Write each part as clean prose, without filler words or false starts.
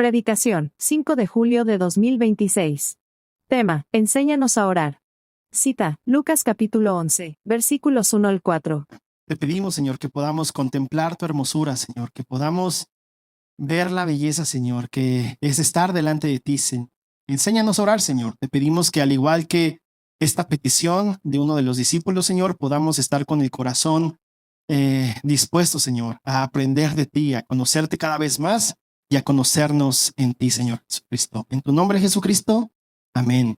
Predicación, 5 de julio de 2026. Tema, enséñanos a orar. Cita, Lucas capítulo 11, versículos 1 al 4. Te pedimos, Señor, que podamos contemplar tu hermosura, Señor, que podamos ver la belleza, Señor, que es estar delante de ti, Señor. Enséñanos a orar, Señor. Te pedimos que al igual que esta petición de uno de los discípulos, Señor, podamos estar con el corazón dispuesto, Señor, a aprender de ti, a conocerte cada vez más y a conocernos en ti, Señor Jesucristo. En tu nombre, Jesucristo. Amén.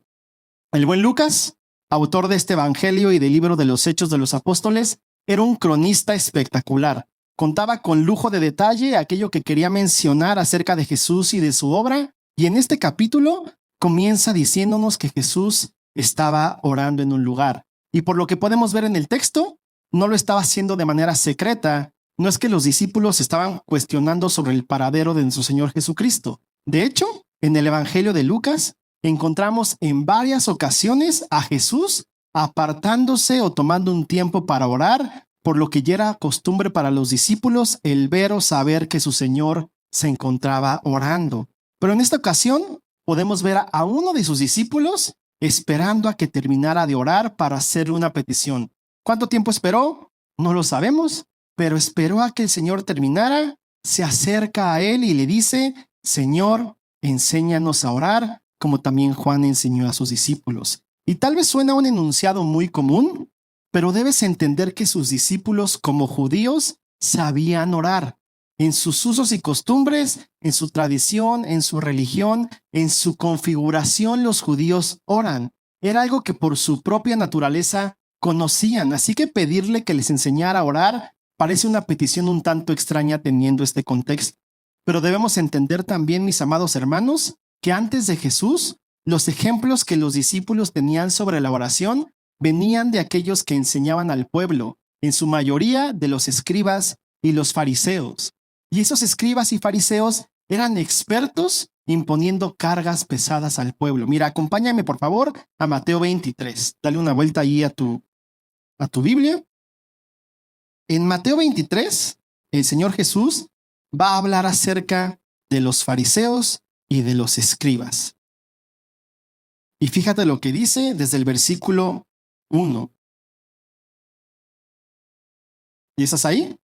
El buen Lucas, autor de este evangelio y del libro de los Hechos de los Apóstoles, era un cronista espectacular. Contaba con lujo de detalle aquello que quería mencionar acerca de Jesús y de su obra, y en este capítulo comienza diciéndonos que Jesús estaba orando en un lugar. Y por lo que podemos ver en el texto, no lo estaba haciendo de manera secreta. No es que los discípulos estaban cuestionando sobre el paradero de nuestro Señor Jesucristo. De hecho, en el evangelio de Lucas, encontramos en varias ocasiones a Jesús apartándose o tomando un tiempo para orar, por lo que ya era costumbre para los discípulos el ver o saber que su Señor se encontraba orando. Pero en esta ocasión podemos ver a uno de sus discípulos esperando a que terminara de orar para hacerle una petición. ¿Cuánto tiempo esperó? No lo sabemos, pero esperó a que el Señor terminara, se acerca a él y le dice: Señor, enséñanos a orar, como también Juan enseñó a sus discípulos. Y tal vez suena un enunciado muy común, pero debes entender que sus discípulos, como judíos, sabían orar. En sus usos y costumbres, en su tradición, en su religión, en su configuración, los judíos oran. Era algo que por su propia naturaleza conocían, así que pedirle que les enseñara a orar parece una petición un tanto extraña teniendo este contexto. Pero debemos entender también, mis amados hermanos, que antes de Jesús, los ejemplos que los discípulos tenían sobre la oración venían de aquellos que enseñaban al pueblo, en su mayoría de los escribas y los fariseos. Y esos escribas y fariseos eran expertos imponiendo cargas pesadas al pueblo. Mira, acompáñame por favor a Mateo 23. Dale una vuelta ahí a tu Biblia. En Mateo 23, el Señor Jesús va a hablar acerca de los fariseos y de los escribas. Y fíjate lo que dice desde el versículo 1. ¿Y estás ahí?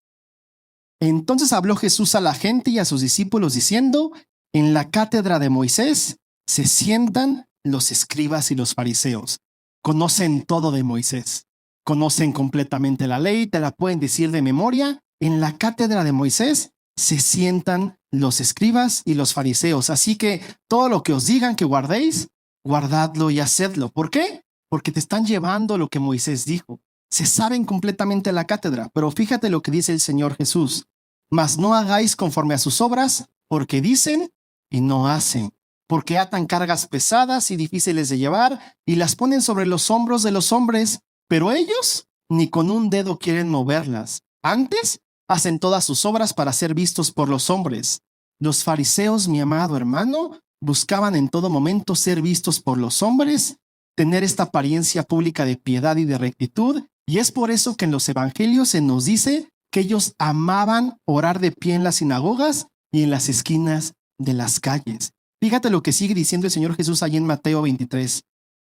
Entonces habló Jesús a la gente y a sus discípulos diciendo: en la cátedra de Moisés se sientan los escribas y los fariseos. Conocen todo de Moisés. Conocen completamente la ley, te la pueden decir de memoria. En la cátedra de Moisés se sientan los escribas y los fariseos. Así que todo lo que os digan que guardéis, guardadlo y hacedlo. ¿Por qué? Porque te están llevando lo que Moisés dijo. Se saben completamente la cátedra, pero fíjate lo que dice el Señor Jesús. Mas no hagáis conforme a sus obras, porque dicen y no hacen. Porque atan cargas pesadas y difíciles de llevar y las ponen sobre los hombros de los hombres, pero ellos ni con un dedo quieren moverlas. Antes, hacen todas sus obras para ser vistos por los hombres. Los fariseos, mi amado hermano, buscaban en todo momento ser vistos por los hombres, tener esta apariencia pública de piedad y de rectitud, y es por eso que en los evangelios se nos dice que ellos amaban orar de pie en las sinagogas y en las esquinas de las calles. Fíjate lo que sigue diciendo el Señor Jesús allí en Mateo 23.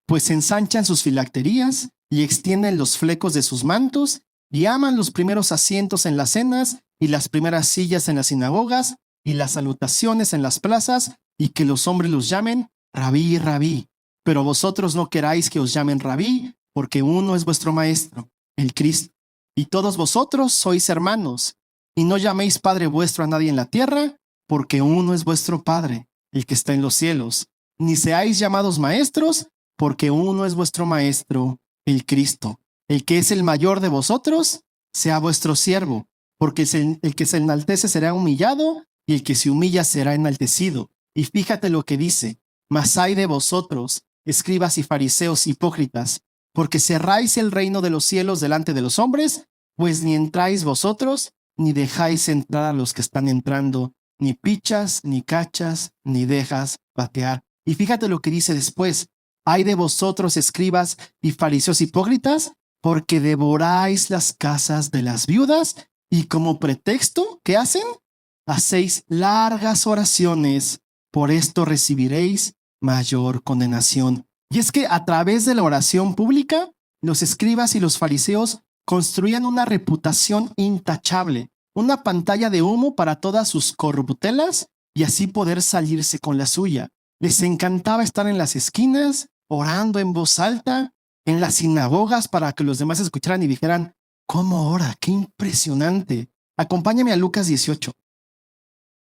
Pues ensanchan sus filacterías y extienden los flecos de sus mantos y aman los primeros asientos en las cenas y las primeras sillas en las sinagogas y las salutaciones en las plazas y que los hombres los llamen Rabí, Rabí. Pero vosotros no queráis que os llamen Rabí, porque uno es vuestro Maestro, el Cristo. Y todos vosotros sois hermanos. Y no llaméis Padre vuestro a nadie en la tierra, porque uno es vuestro Padre, el que está en los cielos. Ni seáis llamados maestros, porque uno es vuestro Maestro, el Cristo. El que es el mayor de vosotros, sea vuestro siervo, porque el que se enaltece será humillado, y el que se humilla será enaltecido. Y fíjate lo que dice: mas ay de vosotros, escribas y fariseos hipócritas, porque cerráis el reino de los cielos delante de los hombres, pues ni entráis vosotros, ni dejáis entrar a los que están entrando, ni pichas, ni cachas, ni dejas patear. Y fíjate lo que dice después: ay de vosotros, escribas y fariseos hipócritas, porque devoráis las casas de las viudas, y como pretexto, ¿qué hacen? Hacéis largas oraciones por esto recibiréis mayor condenación. Y es que a través de la oración pública, los escribas y los fariseos construían una reputación intachable, una pantalla de humo para todas sus corruptelas y así poder salirse con la suya. Les encantaba estar en las esquinas, orando en voz alta, en las sinagogas para que los demás escucharan y dijeran, ¿cómo ora? ¡Qué impresionante! Acompáñame a Lucas 18.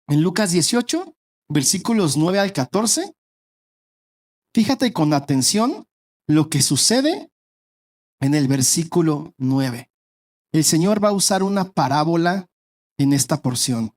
En Lucas 18, versículos 9 al 14, fíjate con atención lo que sucede en el versículo 9. El Señor va a usar una parábola en esta porción.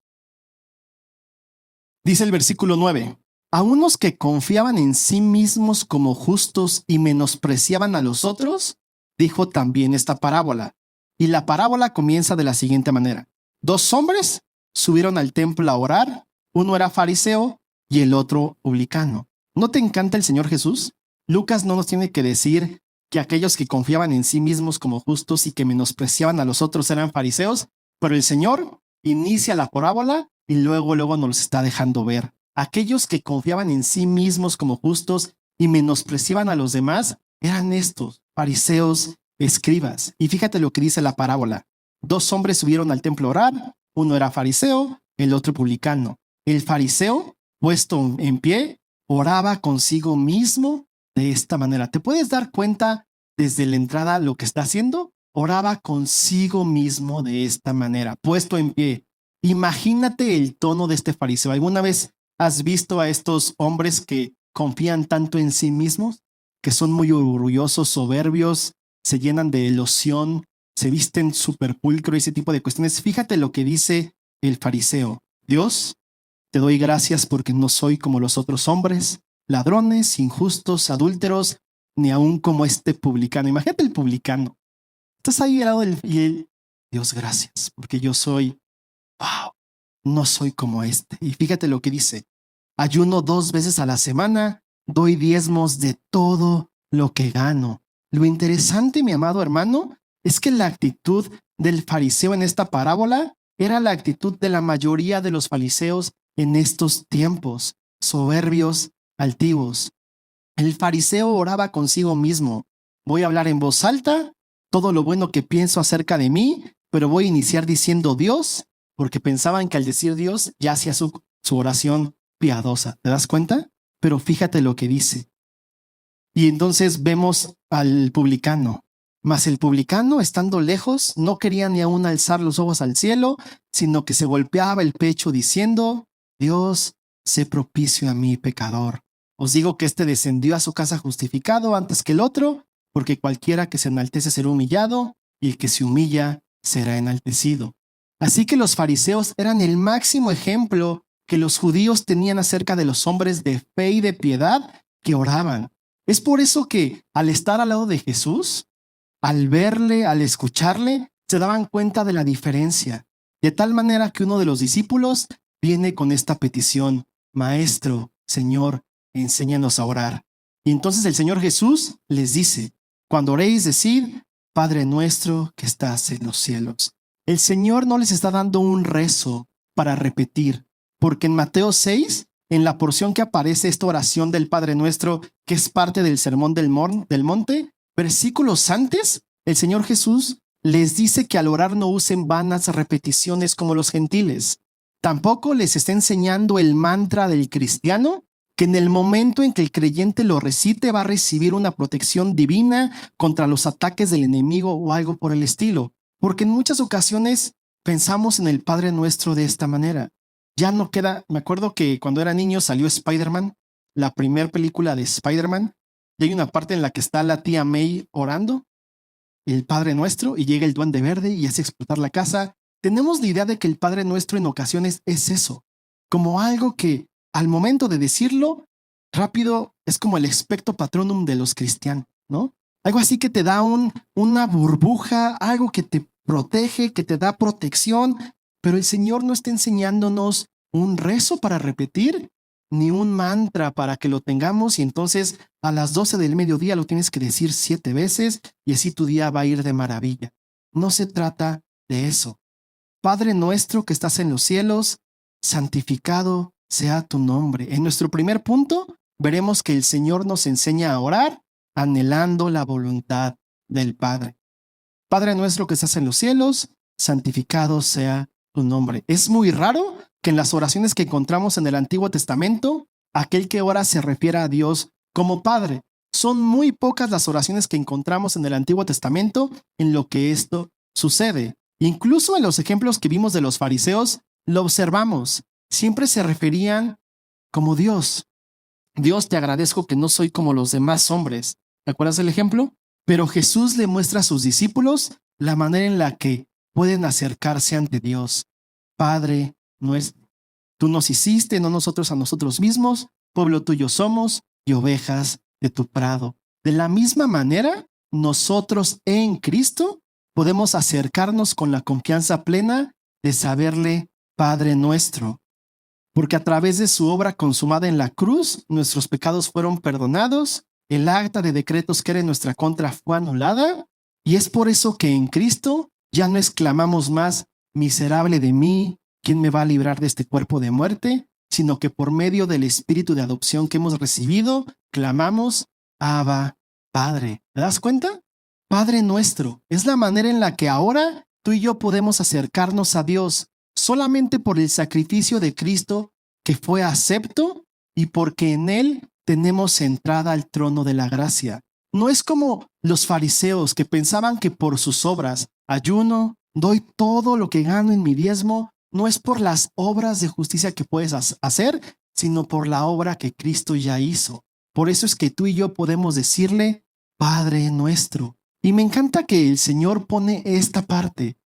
Dice el versículo 9, a unos que confiaban en sí mismos como justos y menospreciaban a los otros, dijo también esta parábola. Y la parábola comienza de la siguiente manera. 2 hombres subieron al templo a orar, uno era fariseo y el otro publicano. ¿No te encanta el Señor Jesús? Lucas no nos tiene que decir que aquellos que confiaban en sí mismos como justos y que menospreciaban a los otros eran fariseos, pero el Señor inicia la parábola y luego nos los está dejando ver. Aquellos que confiaban en sí mismos como justos y menospreciaban a los demás eran estos, fariseos, escribas. Y fíjate lo que dice la parábola. 2 hombres subieron al templo a orar, uno era fariseo, el otro publicano. El fariseo, puesto en pie, oraba consigo mismo de esta manera. ¿Te puedes dar cuenta desde la entrada lo que está haciendo? Oraba consigo mismo de esta manera, puesto en pie. Imagínate el tono de este fariseo. ¿Alguna vez has visto a estos hombres que confían tanto en sí mismos, que son muy orgullosos, soberbios, se llenan de loción, se visten súper pulcro y ese tipo de cuestiones? Fíjate lo que dice el fariseo. Dios, te doy gracias porque no soy como los otros hombres, ladrones, injustos, adúlteros, ni aún como este publicano. Imagínate el publicano. Estás ahí al lado del Dios, gracias, porque yo soy, wow, no soy como este. Y fíjate lo que dice. Ayuno 2 veces a la semana, doy diezmos de todo lo que gano. Lo interesante, mi amado hermano, es que la actitud del fariseo en esta parábola era la actitud de la mayoría de los fariseos en estos tiempos, soberbios, altivos. El fariseo oraba consigo mismo. Voy a hablar en voz alta todo lo bueno que pienso acerca de mí, pero voy a iniciar diciendo Dios, porque pensaban que al decir Dios ya hacía su oración piadosa. ¿Te das cuenta? Pero fíjate lo que dice. Y entonces vemos al publicano. Mas el publicano, estando lejos, no quería ni aún alzar los ojos al cielo, sino que se golpeaba el pecho diciendo, Dios, sé propicio a mí, pecador. Os digo que este descendió a su casa justificado antes que el otro, porque cualquiera que se enaltece será humillado, y el que se humilla será enaltecido. Así que los fariseos eran el máximo ejemplo que los judíos tenían acerca de los hombres de fe y de piedad que oraban. Es por eso que al estar al lado de Jesús, al verle, al escucharle, se daban cuenta de la diferencia, de tal manera que uno de los discípulos viene con esta petición: Maestro, Señor, enséñanos a orar. Y entonces el Señor Jesús les dice: cuando oréis, decid, Padre nuestro que estás en los cielos. El Señor no les está dando un rezo para repetir, porque en Mateo 6, en la porción que aparece esta oración del Padre Nuestro, que es parte del Sermón del Monte, versículos antes, el Señor Jesús les dice que al orar no usen vanas repeticiones como los gentiles. Tampoco les está enseñando el mantra del cristiano, que en el momento en que el creyente lo recite va a recibir una protección divina contra los ataques del enemigo o algo por el estilo. Porque en muchas ocasiones pensamos en el Padre Nuestro de esta manera. Ya no queda. Me acuerdo que cuando era niño salió Spider-Man, la primera película de Spider-Man, y hay una parte en la que está la tía May orando, el Padre Nuestro, y llega el Duende Verde y hace explotar la casa. Tenemos la idea de que el Padre Nuestro en ocasiones es eso, como algo que al momento de decirlo rápido es como el expecto patronum de los cristianos, ¿no? Algo así que te da una burbuja, algo que te protege, que te da protección, pero el Señor no está enseñándonos un rezo para repetir, ni un mantra para que lo tengamos y entonces a las 12 del mediodía lo tienes que decir 7 veces y así tu día va a ir de maravilla. No se trata de eso. Padre nuestro que estás en los cielos, santificado sea tu nombre. En nuestro primer punto, veremos que el Señor nos enseña a orar anhelando la voluntad del Padre. Padre nuestro que estás en los cielos, santificado sea tu nombre. Es muy raro que en las oraciones que encontramos en el Antiguo Testamento, aquel que ora se refiera a Dios como Padre. Son muy pocas las oraciones que encontramos en el Antiguo Testamento en lo que esto sucede. Incluso en los ejemplos que vimos de los fariseos, lo observamos. Siempre se referían como Dios. Dios, te agradezco que no soy como los demás hombres. ¿Te acuerdas del ejemplo? Pero Jesús le muestra a sus discípulos la manera en la que pueden acercarse ante Dios. Padre nuestro, tú nos hiciste, no nosotros a nosotros mismos, pueblo tuyo somos y ovejas de tu prado. De la misma manera, nosotros en Cristo podemos acercarnos con la confianza plena de saberle Padre nuestro. Porque a través de su obra consumada en la cruz, nuestros pecados fueron perdonados, el acta de decretos que era en nuestra contra fue anulada, y es por eso que en Cristo ya no exclamamos más, miserable de mí, ¿quién me va a librar de este cuerpo de muerte? Sino que por medio del Espíritu de adopción que hemos recibido, clamamos, Abba, Padre. ¿Te das cuenta? Padre nuestro, es la manera en la que ahora tú y yo podemos acercarnos a Dios solamente por el sacrificio de Cristo que fue acepto y porque en Él tenemos entrada al trono de la gracia. No es como los fariseos que pensaban que por sus obras, ayuno, doy todo lo que gano en mi diezmo, no es por las obras de justicia que puedes hacer, sino por la obra que Cristo ya hizo. Por eso es que tú y yo podemos decirle, Padre nuestro. Y me encanta que el Señor pone esta parte,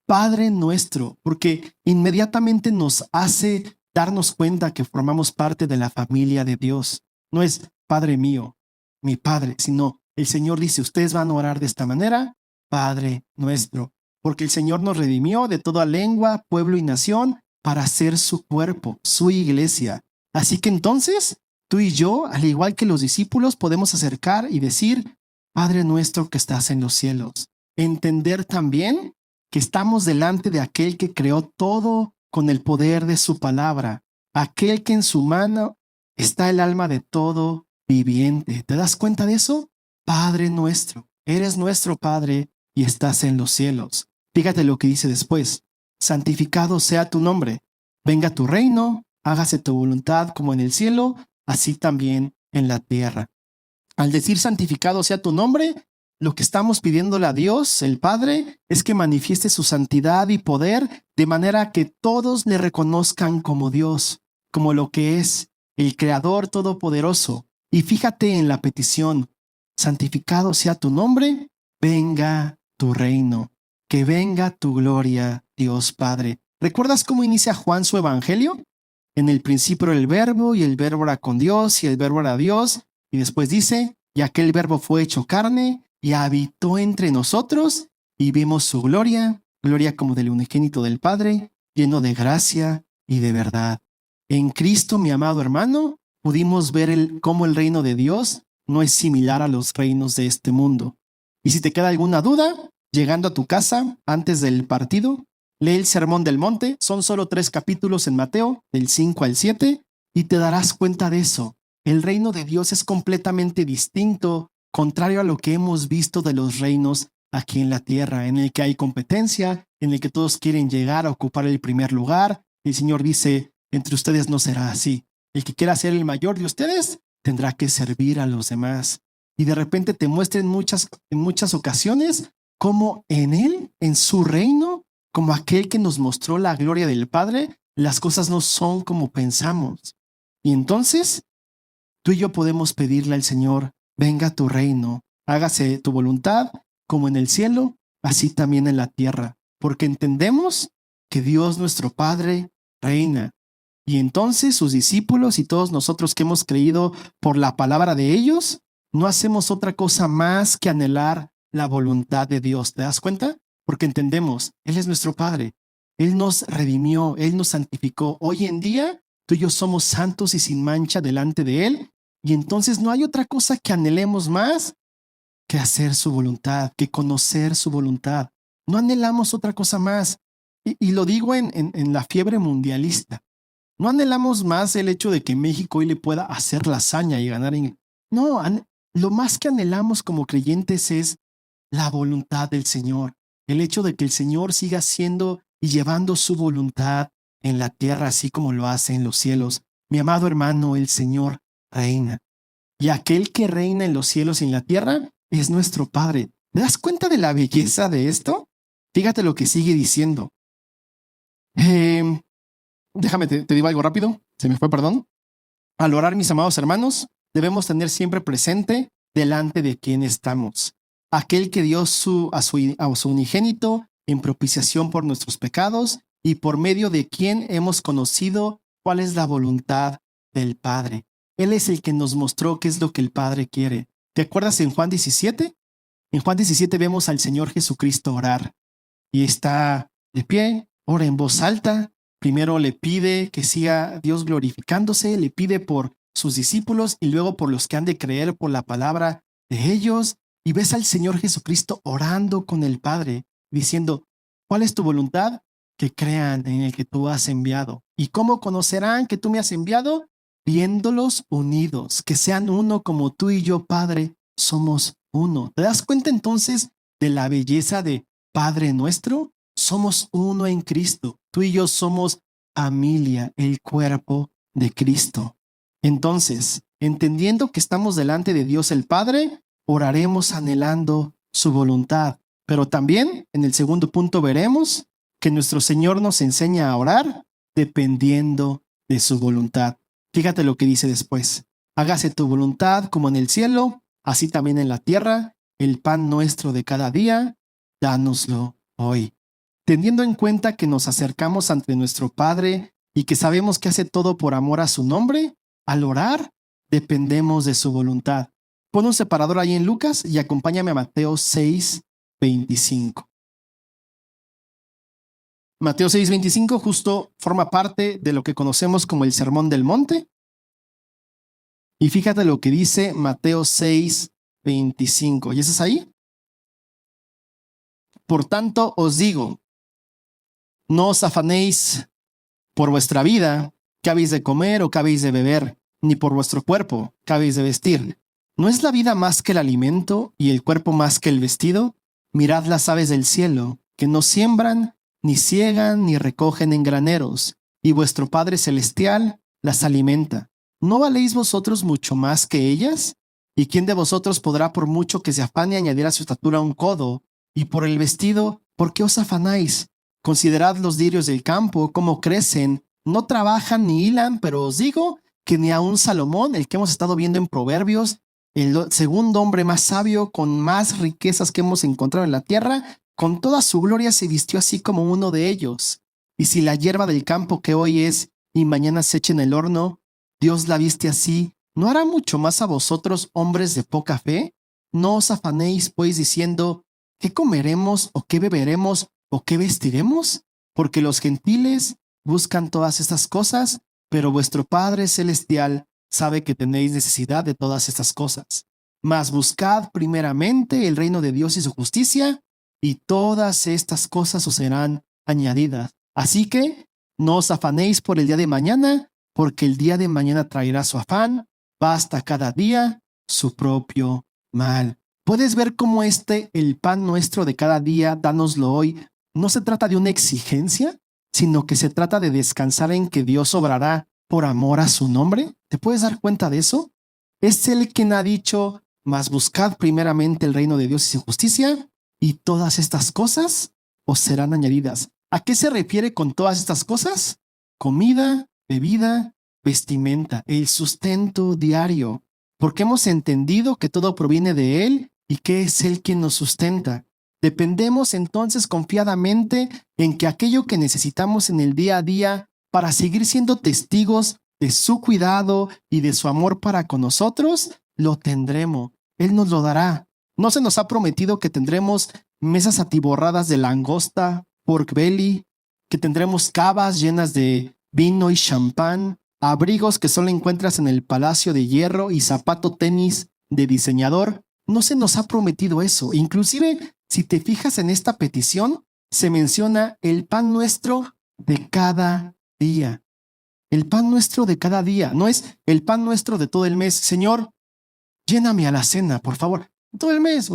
Padre nuestro, porque inmediatamente nos hace darnos cuenta que formamos parte de la familia de Dios. No es Padre mío, mi Padre, sino el Señor dice, ustedes van a orar de esta manera, Padre nuestro, porque el Señor nos redimió de toda lengua, pueblo y nación para ser su cuerpo, su iglesia. Así que entonces, tú y yo, al igual que los discípulos, podemos acercar y decir, Padre nuestro que estás en los cielos. Entender también que estamos delante de aquel que creó todo con el poder de su palabra, aquel que en su mano está el alma de todo viviente. ¿Te das cuenta de eso? Padre nuestro, eres nuestro Padre y estás en los cielos. Fíjate lo que dice después. Santificado sea tu nombre. Venga tu reino, hágase tu voluntad como en el cielo, así también en la tierra. Al decir santificado sea tu nombre, lo que estamos pidiéndole a Dios, el Padre, es que manifieste su santidad y poder de manera que todos le reconozcan como Dios, como lo que es, el Creador Todopoderoso. Y fíjate en la petición, santificado sea tu nombre, venga tu reino, que venga tu gloria, Dios Padre. ¿Recuerdas cómo inicia Juan su evangelio? En el principio era el verbo, y el verbo era con Dios, y el verbo era Dios. Y después dice, y aquel verbo fue hecho carne, y habitó entre nosotros, y vimos su gloria, gloria como del unigénito del Padre, lleno de gracia y de verdad. En Cristo, mi amado hermano, pudimos ver cómo el reino de Dios no es similar a los reinos de este mundo. Y si te queda alguna duda, llegando a tu casa antes del partido, lee el Sermón del Monte, son solo 3 capítulos en Mateo, del 5 al 7, y te darás cuenta de eso. El reino de Dios es completamente distinto, contrario a lo que hemos visto de los reinos aquí en la tierra, en el que hay competencia, en el que todos quieren llegar a ocupar el primer lugar. El Señor dice, entre ustedes no será así. El que quiera ser el mayor de ustedes tendrá que servir a los demás. Y de repente te muestra en muchas ocasiones cómo en Él, en su reino, como aquel que nos mostró la gloria del Padre, las cosas no son como pensamos. Y entonces, tú y yo podemos pedirle al Señor, venga tu reino, hágase tu voluntad, como en el cielo, así también en la tierra, porque entendemos que Dios nuestro Padre reina. Y entonces sus discípulos y todos nosotros que hemos creído por la palabra de ellos, no hacemos otra cosa más que anhelar la voluntad de Dios. ¿Te das cuenta? Porque entendemos, Él es nuestro Padre. Él nos redimió, Él nos santificó. Hoy en día, tú y yo somos santos y sin mancha delante de Él. Y entonces no hay otra cosa que anhelemos más que hacer su voluntad, que conocer su voluntad. No anhelamos otra cosa más. Y lo digo en la fiebre mundialista. No anhelamos más el hecho de que México hoy le pueda hacer la hazaña y ganar en... No, lo más que anhelamos como creyentes es la voluntad del Señor. El hecho de que el Señor siga haciendo y llevando su voluntad en la tierra, así como lo hace en los cielos. Mi amado hermano, el Señor reina. Y aquel que reina en los cielos y en la tierra es nuestro Padre. ¿Te das cuenta de la belleza de esto? Fíjate lo que sigue diciendo. Déjame, te digo algo rápido. Se me fue, perdón. Al orar, mis amados hermanos, debemos tener siempre presente delante de quién estamos. Aquel que dio a su unigénito en propiciación por nuestros pecados y por medio de quien hemos conocido cuál es la voluntad del Padre. Él es el que nos mostró qué es lo que el Padre quiere. ¿Te acuerdas en Juan 17? En Juan 17 vemos al Señor Jesucristo orar y está de pie, ora en voz alta. Primero le pide que siga Dios glorificándose, le pide por sus discípulos y luego por los que han de creer por la palabra de ellos. Y ves al Señor Jesucristo orando con el Padre, diciendo, ¿cuál es tu voluntad? Que crean en el que tú has enviado. ¿Y cómo conocerán que tú me has enviado? Viéndolos unidos, que sean uno como tú y yo, Padre, somos uno. ¿Te das cuenta entonces de la belleza de Padre nuestro? Somos uno en Cristo. Tú y yo somos familia, el cuerpo de Cristo. Entonces, entendiendo que estamos delante de Dios el Padre, oraremos anhelando su voluntad. Pero también, en el segundo punto, veremos que nuestro Señor nos enseña a orar dependiendo de su voluntad. Fíjate lo que dice después. Hágase tu voluntad como en el cielo, así también en la tierra. El pan nuestro de cada día, dánoslo hoy. Teniendo en cuenta que nos acercamos ante nuestro Padre y que sabemos que hace todo por amor a su nombre, al orar, dependemos de su voluntad. Pon un separador ahí en Lucas y acompáñame a Mateo 6:25. Mateo 6:25 justo forma parte de lo que conocemos como el Sermón del Monte. Y fíjate lo que dice Mateo 6:25. ¿Y estás ahí? Por tanto os digo, no os afanéis por vuestra vida, qué habéis de comer o qué habéis de beber, ni por vuestro cuerpo, qué habéis de vestir. ¿No es la vida más que el alimento y el cuerpo más que el vestido? Mirad las aves del cielo, que no siembran, ni siegan, ni recogen en graneros, y vuestro Padre Celestial las alimenta. ¿No valéis vosotros mucho más que ellas? ¿Y quién de vosotros podrá, por mucho que se afane, añadir a su estatura un codo? Y por el vestido, ¿por qué os afanáis? Considerad los lirios del campo, cómo crecen, no trabajan ni hilan, pero os digo que ni aun Salomón, el que hemos estado viendo en Proverbios, el segundo hombre más sabio, con más riquezas que hemos encontrado en la tierra, con toda su gloria se vistió así como uno de ellos. Y si la hierba del campo que hoy es y mañana se echa en el horno, Dios la viste así, ¿no hará mucho más a vosotros, hombres de poca fe? No os afanéis, pues, diciendo, ¿qué comeremos o qué beberemos o qué vestiremos? Porque los gentiles buscan todas estas cosas, pero vuestro Padre Celestial sabe que tenéis necesidad de todas estas cosas. Mas buscad primeramente el reino de Dios y su justicia, y todas estas cosas os serán añadidas. Así que no os afanéis por el día de mañana, porque el día de mañana traerá su afán. Basta cada día su propio mal. ¿Puedes ver cómo el pan nuestro de cada día, dánoslo hoy, no se trata de una exigencia, sino que se trata de descansar en que Dios obrará por amor a su nombre? ¿Te puedes dar cuenta de eso? Es Él quien ha dicho, mas buscad primeramente el reino de Dios y su justicia, y todas estas cosas os serán añadidas. ¿A qué se refiere con todas estas cosas? Comida, bebida, vestimenta, el sustento diario, porque hemos entendido que todo proviene de Él y que es Él quien nos sustenta. Dependemos entonces confiadamente en que aquello que necesitamos en el día a día para seguir siendo testigos de su cuidado y de su amor para con nosotros, lo tendremos. Él nos lo dará. No se nos ha prometido que tendremos mesas atiborradas de langosta, pork belly, que tendremos cavas llenas de vino y champán, abrigos que solo encuentras en el Palacio de Hierro y zapato tenis de diseñador. No se nos ha prometido eso. Inclusive, si te fijas en esta petición, se menciona el pan nuestro de cada día. El pan nuestro de cada día, no es el pan nuestro de todo el mes. Señor, lléname a la cena, por favor, todo el mes.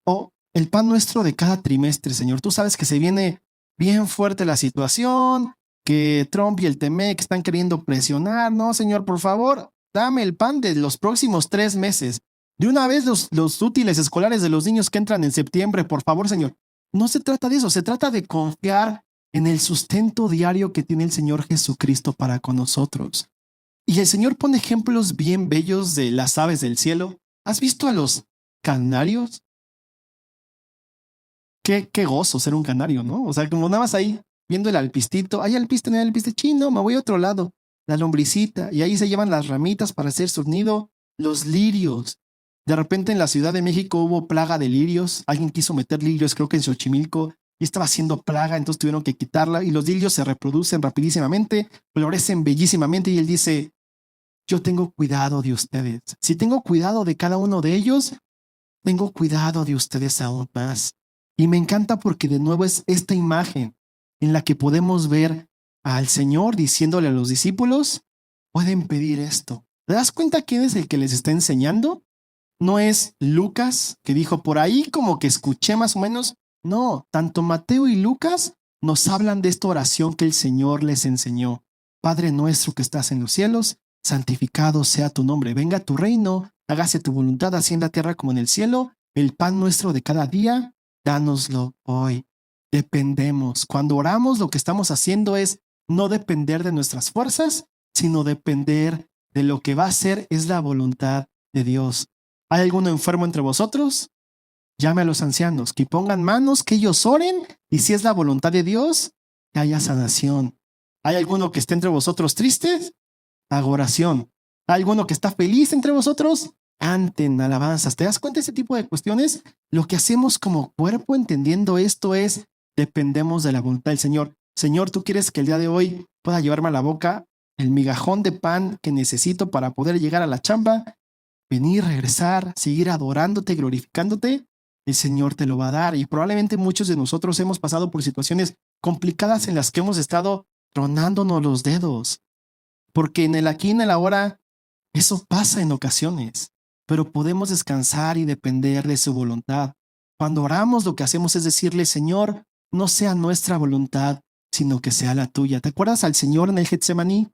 O el pan nuestro de cada trimestre, Señor. Tú sabes que se viene bien fuerte la situación, que Trump y el TMEC están queriendo presionar. No, Señor, por favor, dame el pan de los próximos 3 meses. De una vez los útiles escolares de los niños que entran en septiembre, por favor, Señor. No se trata de eso, se trata de confiar en el sustento diario que tiene el Señor Jesucristo para con nosotros. Y el Señor pone ejemplos bien bellos de las aves del cielo. ¿Has visto a los canarios? Qué gozo ser un canario, ¿no? O sea, como nada más ahí, viendo el alpistito. Hay alpiste, no hay alpiste, chino, me voy a otro lado. La lombricita. Y ahí se llevan las ramitas para hacer su nido. Los lirios. De repente en la Ciudad de México hubo plaga de lirios. Alguien quiso meter lirios, creo que en Xochimilco, y estaba haciendo plaga, entonces tuvieron que quitarla. Y los lirios se reproducen rapidísimamente, florecen bellísimamente. Y él dice, yo tengo cuidado de ustedes. Si tengo cuidado de cada uno de ellos, tengo cuidado de ustedes aún más. Y me encanta porque de nuevo es esta imagen en la que podemos ver al Señor diciéndole a los discípulos, pueden pedir esto. ¿Te das cuenta quién es el que les está enseñando? No es Lucas, que dijo por ahí como que escuché más o menos. No, tanto Mateo y Lucas nos hablan de esta oración que el Señor les enseñó. Padre nuestro que estás en los cielos, santificado sea tu nombre. Venga tu reino, hágase tu voluntad así en la tierra como en el cielo. El pan nuestro de cada día, dánoslo hoy. Dependemos. Cuando oramos, lo que estamos haciendo es no depender de nuestras fuerzas, sino depender de lo que va a ser es la voluntad de Dios. ¿Hay alguno enfermo entre vosotros? Llame a los ancianos, que pongan manos, que ellos oren, y si es la voluntad de Dios, que haya sanación. ¿Hay alguno que esté entre vosotros tristes? Haga oración. ¿Hay alguno que está feliz entre vosotros? Canten alabanzas. ¿Te das cuenta de ese tipo de cuestiones? Lo que hacemos como cuerpo entendiendo esto es, dependemos de la voluntad del Señor. Señor, ¿tú quieres que el día de hoy pueda llevarme a la boca el migajón de pan que necesito para poder llegar a la chamba? Venir, regresar, seguir adorándote, glorificándote. El Señor te lo va a dar. Y probablemente muchos de nosotros hemos pasado por situaciones complicadas en las que hemos estado tronándonos los dedos. Porque en el aquí y en el ahora, eso pasa en ocasiones. Pero podemos descansar y depender de su voluntad. Cuando oramos, lo que hacemos es decirle, Señor, no sea nuestra voluntad, sino que sea la tuya. ¿Te acuerdas al Señor en el Getsemaní?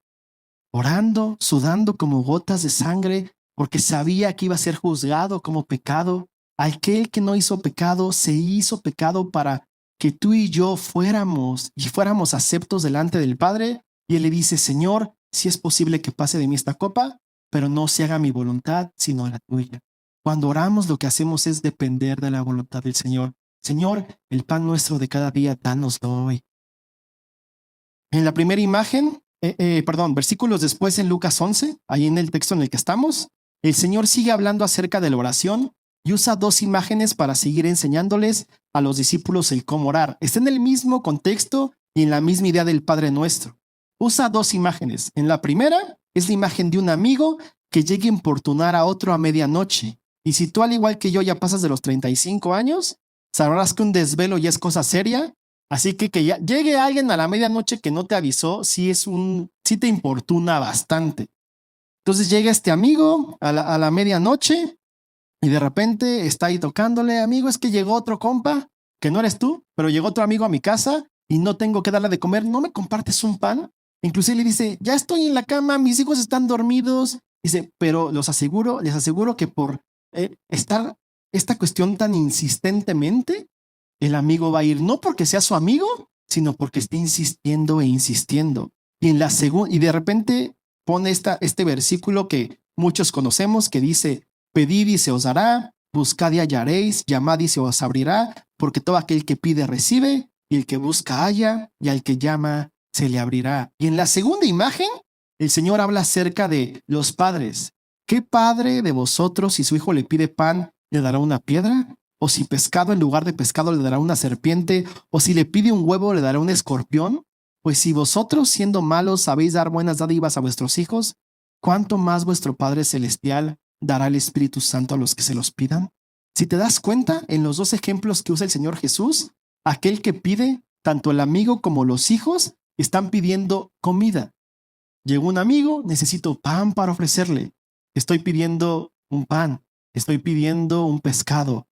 Orando, sudando como gotas de sangre, porque sabía que iba a ser juzgado como pecado. Aquel que no hizo pecado, se hizo pecado para que tú y yo fuéramos aceptos delante del Padre. Y él le dice, Señor, si es posible que pase de mí esta copa, pero no se haga mi voluntad, sino la tuya. Cuando oramos, lo que hacemos es depender de la voluntad del Señor. Señor, el pan nuestro de cada día, danoslo hoy. En la primera imagen, versículos después en Lucas 11, ahí en el texto en el que estamos, el Señor sigue hablando acerca de la oración y usa 2 imágenes para seguir enseñándoles a los discípulos el cómo orar. Está en el mismo contexto y en la misma idea del Padre Nuestro. Usa 2 imágenes. En la primera es la imagen de un amigo que llegue a importunar a otro a medianoche. Y si tú, al igual que yo, ya pasas de los 35 años, sabrás que un desvelo ya es cosa seria. Así que ya llegue alguien a la medianoche que no te avisó, sí te importuna bastante. Entonces llega este amigo a la medianoche y de repente está ahí tocándole, amigo, es que llegó otro compa, que no eres tú, pero llegó otro amigo a mi casa y no tengo que darle de comer, ¿no me compartes un pan? Inclusive le dice, ya estoy en la cama, mis hijos están dormidos. Dice, pero les aseguro que por estar esta cuestión tan insistentemente, el amigo va a ir, no porque sea su amigo, sino porque está insistiendo e insistiendo. Y de repente pone este versículo que muchos conocemos, que dice, pedid y se os dará, buscad y hallaréis, llamad y se os abrirá, porque todo aquel que pide recibe, y el que busca halla, y al que llama se le abrirá. Y en la segunda imagen, el Señor habla acerca de los padres. ¿Qué padre de vosotros, si su hijo le pide pan, le dará una piedra? ¿O si pescado en lugar de pescado le dará una serpiente? ¿O si le pide un huevo le dará un escorpión? Pues si vosotros, siendo malos, sabéis dar buenas dádivas a vuestros hijos, ¿cuánto más vuestro Padre Celestial dará el Espíritu Santo a los que se los pidan? Si te das cuenta, en los 2 ejemplos que usa el Señor Jesús, aquel que pide, tanto el amigo como los hijos, están pidiendo comida. Llegó un amigo, necesito pan para ofrecerle. Estoy pidiendo un pan, estoy pidiendo un pescado.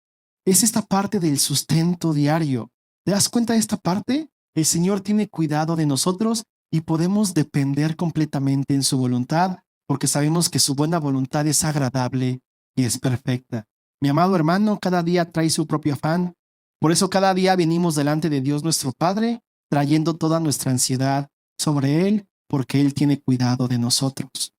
Es esta parte del sustento diario. ¿Te das cuenta de esta parte? El Señor tiene cuidado de nosotros y podemos depender completamente en su voluntad porque sabemos que su buena voluntad es agradable y es perfecta. Mi amado hermano, cada día trae su propio afán. Por eso cada día venimos delante de Dios nuestro Padre, trayendo toda nuestra ansiedad sobre Él, porque Él tiene cuidado de nosotros.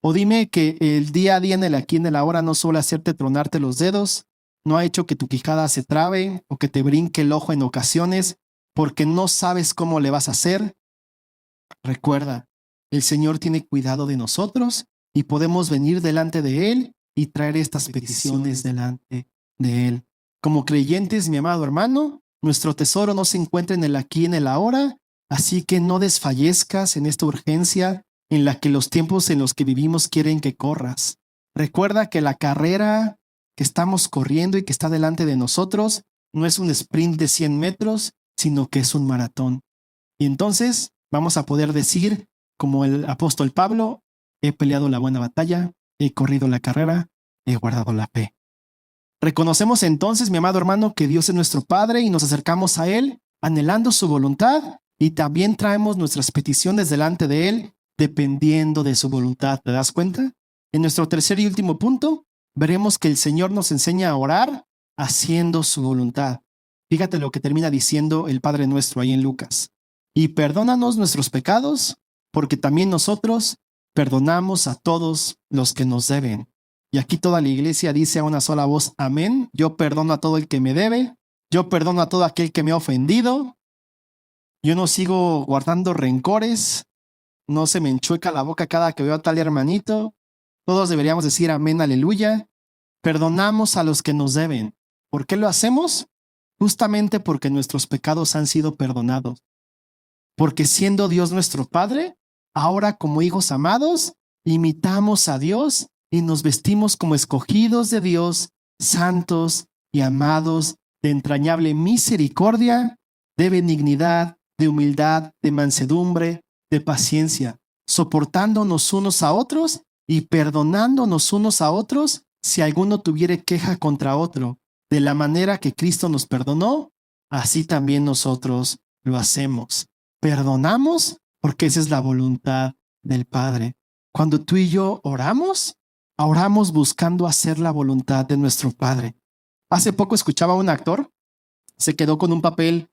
O dime que el día a día en el aquí y en el ahora no suele hacerte tronarte los dedos, no ha hecho que tu quijada se trabe o que te brinque el ojo en ocasiones porque no sabes cómo le vas a hacer. Recuerda, el Señor tiene cuidado de nosotros y podemos venir delante de Él y traer estas peticiones delante de Él. Como creyentes, mi amado hermano, nuestro tesoro no se encuentra en el aquí y en el ahora, así que no desfallezcas en esta urgencia en la que los tiempos en los que vivimos quieren que corras. Recuerda que la carrera que estamos corriendo y que está delante de nosotros no es un sprint de 100 metros, sino que es un maratón. Y entonces vamos a poder decir, como el apóstol Pablo, he peleado la buena batalla, he corrido la carrera, he guardado la fe. Reconocemos entonces, mi amado hermano, que Dios es nuestro Padre y nos acercamos a Él anhelando su voluntad y también traemos nuestras peticiones delante de Él dependiendo de su voluntad. ¿Te das cuenta? En nuestro tercer y último punto, veremos que el Señor nos enseña a orar haciendo su voluntad. Fíjate lo que termina diciendo el Padre nuestro ahí en Lucas. Y perdónanos nuestros pecados, porque también nosotros perdonamos a todos los que nos deben. Y aquí toda la iglesia dice a una sola voz, amén. Yo perdono a todo el que me debe. Yo perdono a todo aquel que me ha ofendido. Yo no sigo guardando rencores. No se me enchueca la boca cada que veo a tal hermanito. Todos deberíamos decir amén, aleluya. Perdonamos a los que nos deben. ¿Por qué lo hacemos? Justamente porque nuestros pecados han sido perdonados. Porque siendo Dios nuestro Padre, ahora como hijos amados, imitamos a Dios y nos vestimos como escogidos de Dios, santos y amados, de entrañable misericordia, de benignidad, de humildad, de mansedumbre, de paciencia, soportándonos unos a otros y perdonándonos unos a otros si alguno tuviere queja contra otro. De la manera que Cristo nos perdonó, así también nosotros lo hacemos. Perdonamos porque esa es la voluntad del Padre. Cuando tú y yo oramos buscando hacer la voluntad de nuestro Padre. Hace poco escuchaba a un actor, se quedó con un papel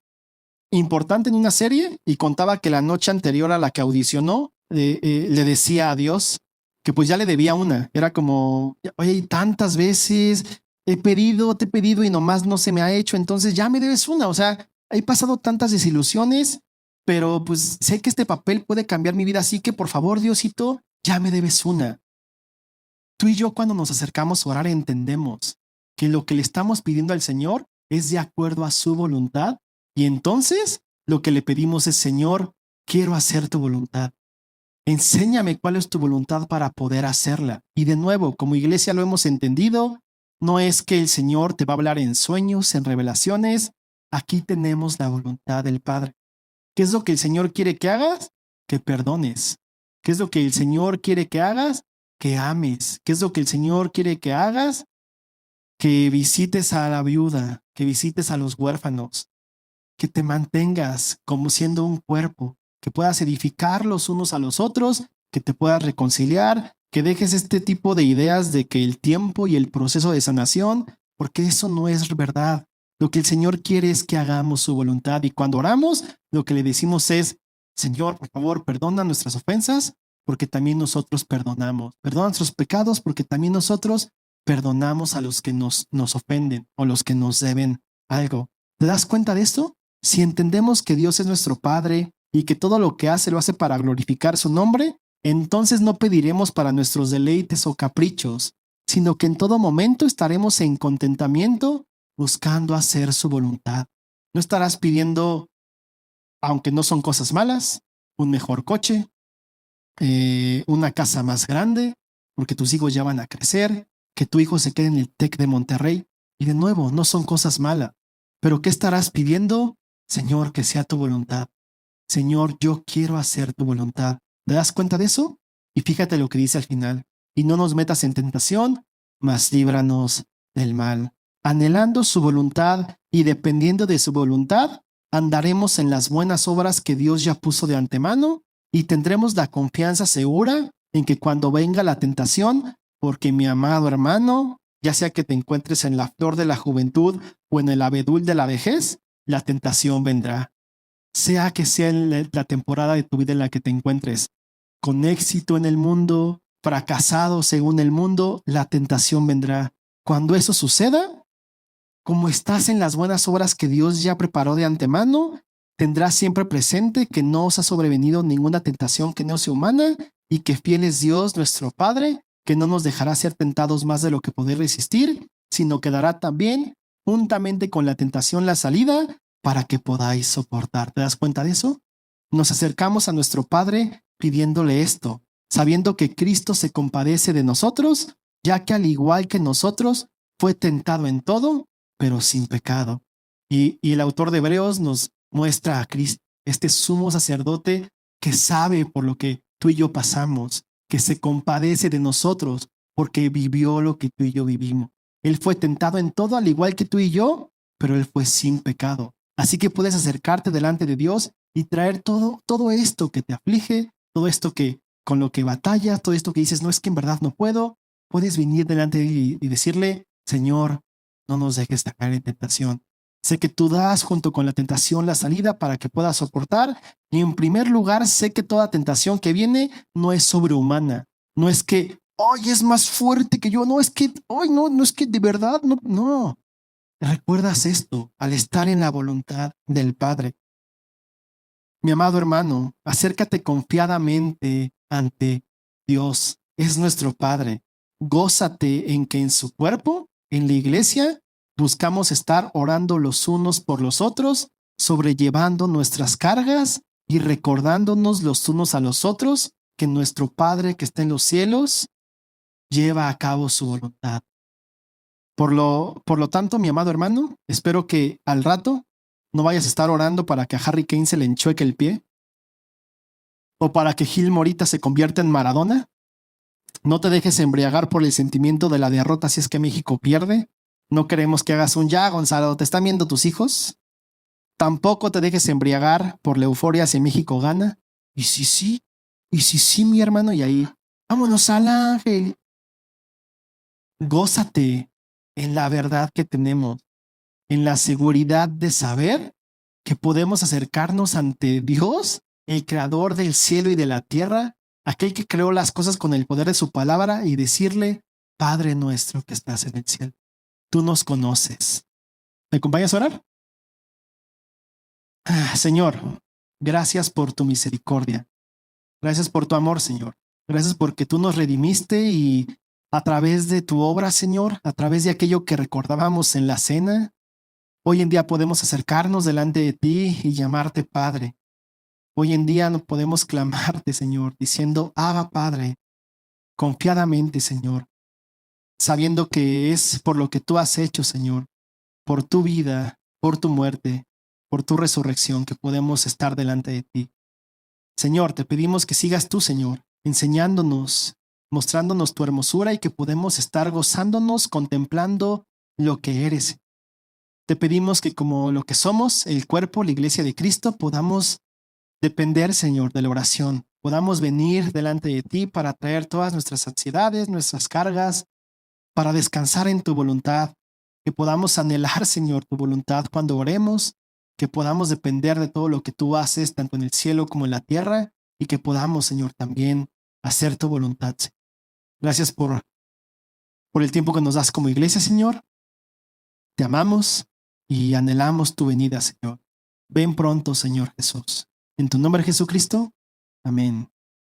importante en una serie y contaba que la noche anterior a la que audicionó le decía a Dios que pues ya le debía una. Era como, oye, tantas veces te he pedido y nomás no se me ha hecho, entonces ya me debes una. O sea, he pasado tantas desilusiones, pero pues sé que este papel puede cambiar mi vida, así que por favor, Diosito, ya me debes una. Tú y yo cuando nos acercamos a orar entendemos que lo que le estamos pidiendo al Señor es de acuerdo a su voluntad y entonces lo que le pedimos es, Señor, quiero hacer tu voluntad. Enséñame cuál es tu voluntad para poder hacerla. Y de nuevo, como iglesia lo hemos entendido, no es que el Señor te va a hablar en sueños, en revelaciones. Aquí tenemos la voluntad del Padre. ¿Qué es lo que el Señor quiere que hagas? Que perdones. ¿Qué es lo que el Señor quiere que hagas? Que ames. ¿Qué es lo que el Señor quiere que hagas? Que visites a la viuda, que visites a los huérfanos, que te mantengas como siendo un cuerpo, que puedas edificar los unos a los otros, que te puedas reconciliar, que dejes este tipo de ideas de que el tiempo y el proceso de sanación, porque eso no es verdad. Lo que el Señor quiere es que hagamos su voluntad y cuando oramos, lo que le decimos es, Señor, por favor, perdona nuestras ofensas, porque también nosotros perdonamos. Perdona nuestros pecados, porque también nosotros perdonamos a los que nos ofenden o los que nos deben algo. ¿Te das cuenta de esto? Si entendemos que Dios es nuestro Padre y que todo lo que hace lo hace para glorificar su nombre, entonces no pediremos para nuestros deleites o caprichos, sino que en todo momento estaremos en contentamiento buscando hacer su voluntad. No estarás pidiendo, aunque no son cosas malas, un mejor coche, una casa más grande, porque tus hijos ya van a crecer, que tu hijo se quede en el TEC de Monterrey. Y de nuevo, no son cosas malas. Pero ¿qué estarás pidiendo? Señor, que sea tu voluntad. Señor, yo quiero hacer tu voluntad. ¿Te das cuenta de eso? Y fíjate lo que dice al final. Y no nos metas en tentación, mas líbranos del mal. Anhelando su voluntad y dependiendo de su voluntad, andaremos en las buenas obras que Dios ya puso de antemano y tendremos la confianza segura en que cuando venga la tentación, porque mi amado hermano, ya sea que te encuentres en la flor de la juventud o en el abedul de la vejez, la tentación vendrá. Sea que sea en la temporada de tu vida en la que te encuentres, con éxito en el mundo, fracasado según el mundo, la tentación vendrá. Cuando eso suceda, como estás en las buenas obras que Dios ya preparó de antemano, tendrás siempre presente que no os ha sobrevenido ninguna tentación que no sea humana y que fiel es Dios nuestro Padre, que no nos dejará ser tentados más de lo que poder resistir, sino que dará también, juntamente con la tentación, la salida para que podáis soportar. ¿Te das cuenta de eso? Nos acercamos a nuestro Padre pidiéndole esto, sabiendo que Cristo se compadece de nosotros, ya que al igual que nosotros, fue tentado en todo, pero sin pecado. Y el autor de Hebreos nos muestra a Cristo, este sumo sacerdote que sabe por lo que tú y yo pasamos, que se compadece de nosotros porque vivió lo que tú y yo vivimos. Él fue tentado en todo, al igual que tú y yo, pero él fue sin pecado. Así que puedes acercarte delante de Dios y traer todo esto que te aflige, todo esto que con lo que batallas, todo esto que dices, no, es que en verdad no puedo. Puedes venir delante de él y decirle, Señor, no nos dejes caer en tentación. Sé que tú das junto con la tentación la salida para que puedas soportar. Y en primer lugar, sé que toda tentación que viene no es sobrehumana. No es que, hoy es más fuerte que yo. No es que, hoy no es que de verdad, no. ¿Recuerdas esto al estar en la voluntad del Padre? Mi amado hermano, acércate confiadamente ante Dios. Es nuestro Padre. Gózate en que en su cuerpo, en la iglesia, buscamos estar orando los unos por los otros, sobrellevando nuestras cargas y recordándonos los unos a los otros que nuestro Padre que está en los cielos lleva a cabo su voluntad. Por lo tanto, mi amado hermano, espero que al rato no vayas a estar orando para que a Harry Kane se le enchueque el pie o para que Gil Morita se convierta en Maradona. No te dejes embriagar por el sentimiento de la derrota si es que México pierde. No queremos que hagas un ya, Gonzalo, ¿te están viendo tus hijos? Tampoco te dejes embriagar por la euforia si México gana. Y si sí, mi hermano, y ahí, vámonos al ángel. Gózate en la verdad que tenemos, en la seguridad de saber que podemos acercarnos ante Dios, el creador del cielo y de la tierra, aquel que creó las cosas con el poder de su palabra y decirle, Padre nuestro que estás en el cielo, tú nos conoces. ¿Me acompañas a orar? Señor, gracias por tu misericordia. Gracias por tu amor, Señor. Gracias porque tú nos redimiste y a través de tu obra, Señor, a través de aquello que recordábamos en la cena, hoy en día podemos acercarnos delante de ti y llamarte Padre. Hoy en día no podemos clamarte, Señor, diciendo, Abba, Padre, confiadamente, Señor, sabiendo que es por lo que tú has hecho, Señor, por tu vida, por tu muerte, por tu resurrección, que podemos estar delante de ti. Señor, te pedimos que sigas tú, Señor, enseñándonos, mostrándonos tu hermosura y que podemos estar gozándonos, contemplando lo que eres. Te pedimos que como lo que somos, el cuerpo, la iglesia de Cristo, podamos depender, Señor, de la oración. Podamos venir delante de ti para traer todas nuestras ansiedades, nuestras cargas, para descansar en tu voluntad. Que podamos anhelar, Señor, tu voluntad cuando oremos, que podamos depender de todo lo que tú haces, tanto en el cielo como en la tierra, y que podamos, Señor, también hacer tu voluntad. Gracias por el tiempo que nos das como iglesia, Señor. Te amamos y anhelamos tu venida, Señor. Ven pronto, Señor Jesús. En tu nombre, Jesucristo. Amén.